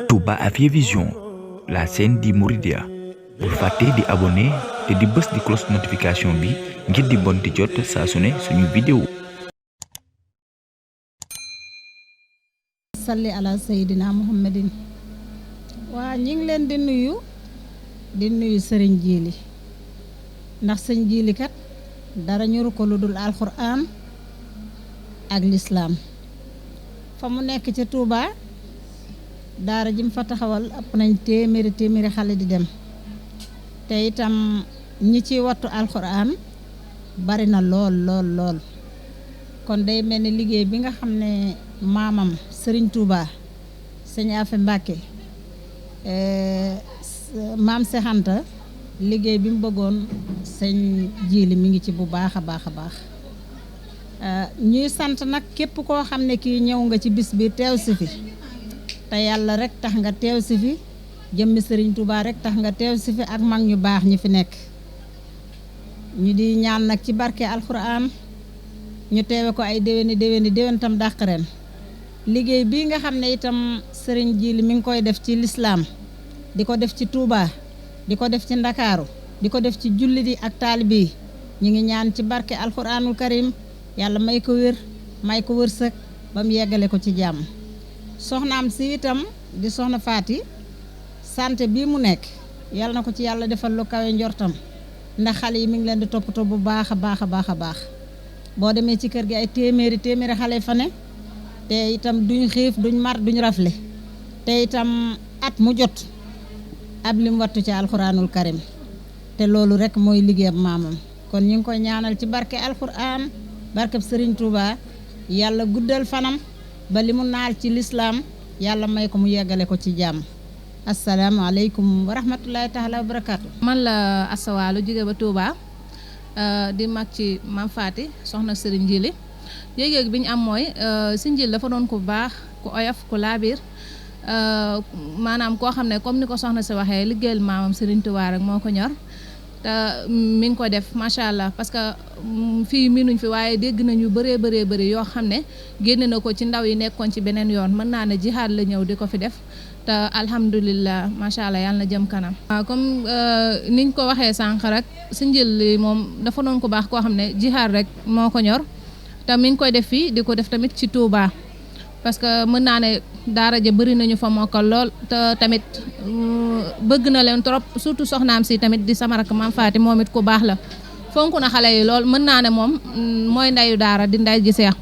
Touba Afia Vision, la chaîne di Mouridia. Bul fàtte di abonné te di bës di cloche notification bi ngir di bon di jot saa su ne suñu vidéo. salli ala sayidina muhammadin. waa ñi ngi leen di nuyu sëriñ Jili ndax sëñ Jili kat dara ñuru ko lu dul alxuraan ak lislaam fa mu nekk ci Touba daara jim fa taxawal ëpp nañ téeméeri xale di dem te itam ñi ci wattu alxuraan bari na lool kon day mel ni liggéey bi nga xam ne maamam sëriñ Touba sëñ Afe Mbàkke maam Sexanta liggéey bi mu bëggoon sëñ Jili mi ngi ci bu baax a baax ñuy sant nag képp koo xam ne kii ñëw nga ci bis bi teew si fi te yàlla rek tax nga teew si fi jëmmi sëriñ Touba rek tax nga teew si fi ak mag ñu baax ñi fi nekk ñu di ñaan nag ci barke alxuraan ñu teewe ko ay déwén tam dàq ren liggéey bii nga xam ne itam sëriñ Jili mi ngi koy def ci lislaam di ko def ci Touba di ko def ci Ndakaaru di ko def ci jullit yi ak taalibe yi ñu ngi ñaan ci barke alxuraanul karim yàlla may ko wér may ko wërsëg ba mu yeggale ko ci jàmm soxnaam si itam di soxna Faati santé bii mu nekk yàlla na ko ci yàlla defal lu kawe njortam ndax xale yi mi ngi leen di toppatoo bu baax a baax boo demee ci kër gi ay téeméeri xale fa ne te itam duñ xiif duñ mar duñ rafle te itam at mu jot ab lim wattu ci alxuraanul karim te loolu rek mooy liggéeyam maamam kon ñu ngi koy ñaanal ci barke alxuraan barkeb sëriñ Touba yàlla guddal fanam ba li mu naal ci lislaam yàlla may ko mu yeggale ko ci jàmm asalaamaaleykum wa rahmatulahi taala wa barakaatu. man la Asawaalu jóge ba Touba di mag ci Mam Faati soxna sëriñ Jili yéeg-yéeg bi ñu am mooy sëriñ Jili dafa doon ku baax ku oyof ku laabiir maanaam koo xam ne comme ni ko soxna si waxee liggéeyal maamam sëriñ Touba rek moo ko ñor te mi ngi ko def macha allah parce que fii miinuñ fi waaye dégg nañu bëree yoo xam ne génne na ko ci ndaw yi nekkoon ci beneen yoon mën naa ne jihaad la ñëw di ko fi def te alhamdulilah macha allah yàlla na jëm kanam. waaw comme niñ ko waxee sànq rek sëñ Jili moom dafa doon ko baax koo xam ne jihaad rek moo ko ñor te mi ngi koy def fii di ko def tamit ci Touba parce que mën naa ne daara ja bëri nañu fa mokkal lool te tamit bëgg na leen trop surtout soxnaam si tamit di sama rakk Mam Faati moom it ku baax la fonk na xale yi lool mën naa ne moom mooy ndayu daara di nday ji seex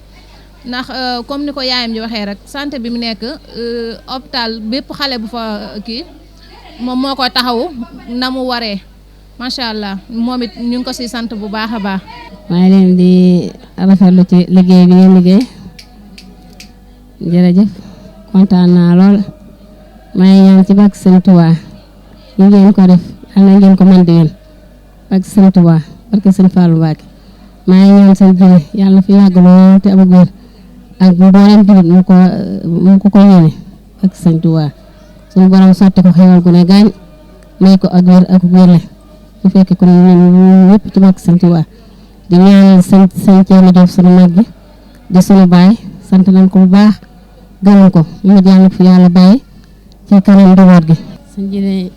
ndax comme ni ko yaayam ji waxee rek santé bi mu nekk hôpital bépp xale bu fa kii moom moo ko taxawu na mu waree macha allah moom it ñu ngi ko si sant bu baax a baax. maa ngi leen di rafetlu ci liggéey bi ngeen liggéey jërëjëf kontaan naa lool maa ngi ñaan ci barke Sëñ Tuubaa yi ngeen ko def am na ngeen ko mën di yéen barke Sëñ Tuubaa barke Sëñ Fallou Mbacke maa ngi ñaan seen Jili yàlla na fi yàgg lool te amul wér ak mboolem jullit mu ko yéene barke Sëñ Tuubaa suñu borom sotti ko xewal gu ne gaañ may ko ak wér ak wérle bu fekkee ko ñun ñëpp ci barke Sëñ Tuubaa di ñaanal sëñ Thierno Diop sunu mag bi di sunu baay sant nañ ko bu baax gërëm ko ñu jàng fi yàlla bàyyi ci kanam njaboot gi. sëñ Jili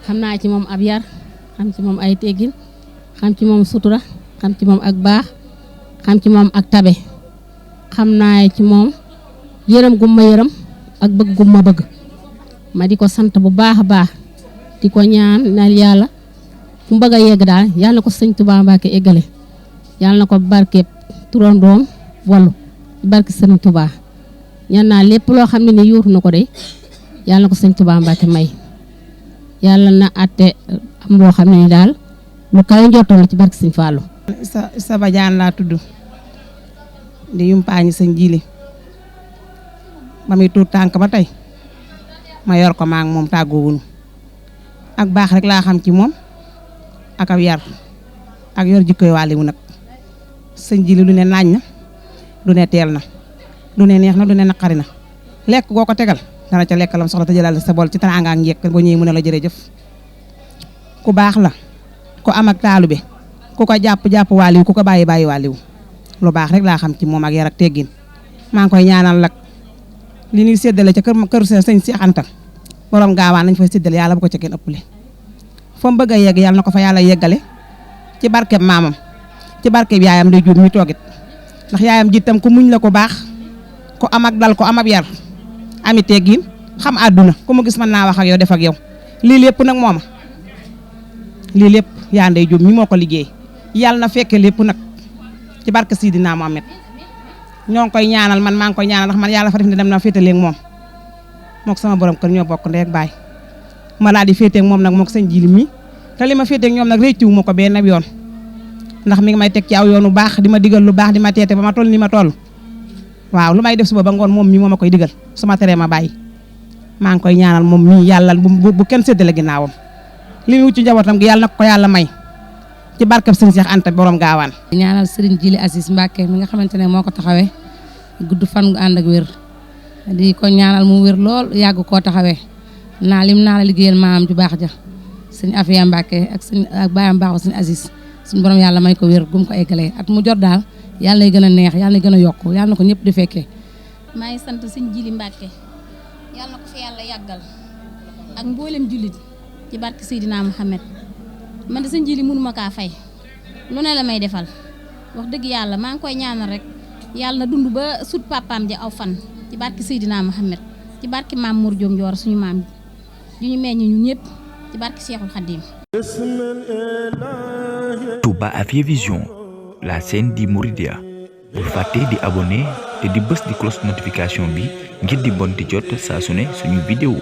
xam naa ci moom ab yar xam ci moom ay teggin xam ci moom sutura xam ci moom ak baax xam ci moom ak tabe xam naa ci moom yërëm gu ma yërëm ak bëgg gu ma bëgg ma di ko sant bu baax a baax di ko ñaan na yàlla fu mu bëgg a yegg daal yàlla na ko sëñ Touba Mbacke eggale yàlla na ko barkeeb turandoom wallu barke sëñ Touba ñaan naa lépp loo xam ne ni yuutu na ko de yàlla na ko sëñ Touba Mbacke may yàlla na àtte am loo xam ne ni daal lu kawe njortoon la ci barke sëñ Fallou. sa bajaan laa tudd di yumpaañi sëñ Jili ba muy tuut tànk ba tey ma yor ko maak moom tàggoowuñu ak baax rek laa xam ci moom ak ab yar ak yor jikkoy wàlliwu nag sëñ Jili lu ne naaj na du ne teel na du ne neex na du ne naqari na lekk goo ko tegal dana ca lekk lam soxla te jëlal sa bol ci teraanga ak njëkk boo ñëwee mu ne la jërëjëf ku baax la ku am ak taalube ku ko jàpp wàlliwu ku ko bàyyi wàlliwu lu baax rek laa xam ci moom ak yar ak teggin maa ngi koy ñaanal nag li ñuy séddale ca kër sëñ Cheikh Anta borom gaawaan nañ fay séddale yàlla bu ko ca kenn ëppale fa mu bëgg a yegg yàlla na ko fa yàlla yeggale ci barkeb maamam ci barkeb yaayam day Jóob mi toogit ndax yaayam jiitam ku muñ la ko baax ko am ak dal ko am ab yar ami teggin xam àdduna ku mu gis mën naa wax ak yow def ak yow lii lépp nag mooma lii lépp yaa Ndey Jóob mi moo ko liggéey yàlla na fekke lépp nag ci barke Sidina Mohamed ñoo ngi koy ñaanal man maa ngi koy ñaanal ndax man yàlla fa def ne dem na féetaleeg moom mook sama borom kër ñoo bokk ndey ak baay ma laa di féeteeg moom nag mook sëñ Jili mi te li ma féeteeg ñoom nag réccu ma ko benn yoon ndax mi ngi may teg ci aw yoon bu baax di ma digal lu baax di ma teete ba ma toll ni ma toll waaw lu may def suba ba ngoon moom mii moo ma koy digal su ma teree ma bàyyi maa ngi koy ñaanal moom mii yàlla bu kenn séddale ginnaawam li mu wut ci njabootam gi yàlla na ko yàlla may ci barkeb sëñ Cheikh Anta borom gaawaan. di ñaanal Serigne Jili Aziz Mbacke mi nga xamante ne moo ko taxawee gudd fan gu ànd ak wér di ko ñaanal mu wér lool yàgg koo taxawee naa lim naa la liggéeyal maam ju baax ja sëñ Afia Mbacke ak baayam baaxu sëñ Aziz suñu borom yàlla may ko wér gum ko eggalee at mu jot daal yàlla nay gën a neex yàlla nay gën a yokk yàlla na ko ñëpp di fekkee. maa ngi sant sëñ Jili Mbacke yàlla na ko fi yàlla yàggal ak mboolem jullit ci barke Seydina Mohamed man de sëñ Jili mënuma kaa fay lu ne la may defal wax dëgg yàlla maa ngi koy ñaanal rek yàlla na dund ba sut papaam ja aw fan ci barke Seydina Mohamed ci barke maam Mour Diom Ndior suñu maam ji ñu meññ ñu ñëpp ci barke Cheikhul Khadim. Touba Afia Vision, la chaîne di Mouridia. Bul fàtte di abonné te di bës di cloche notification bi ngir di bon di jot saa su ne suñu vidéo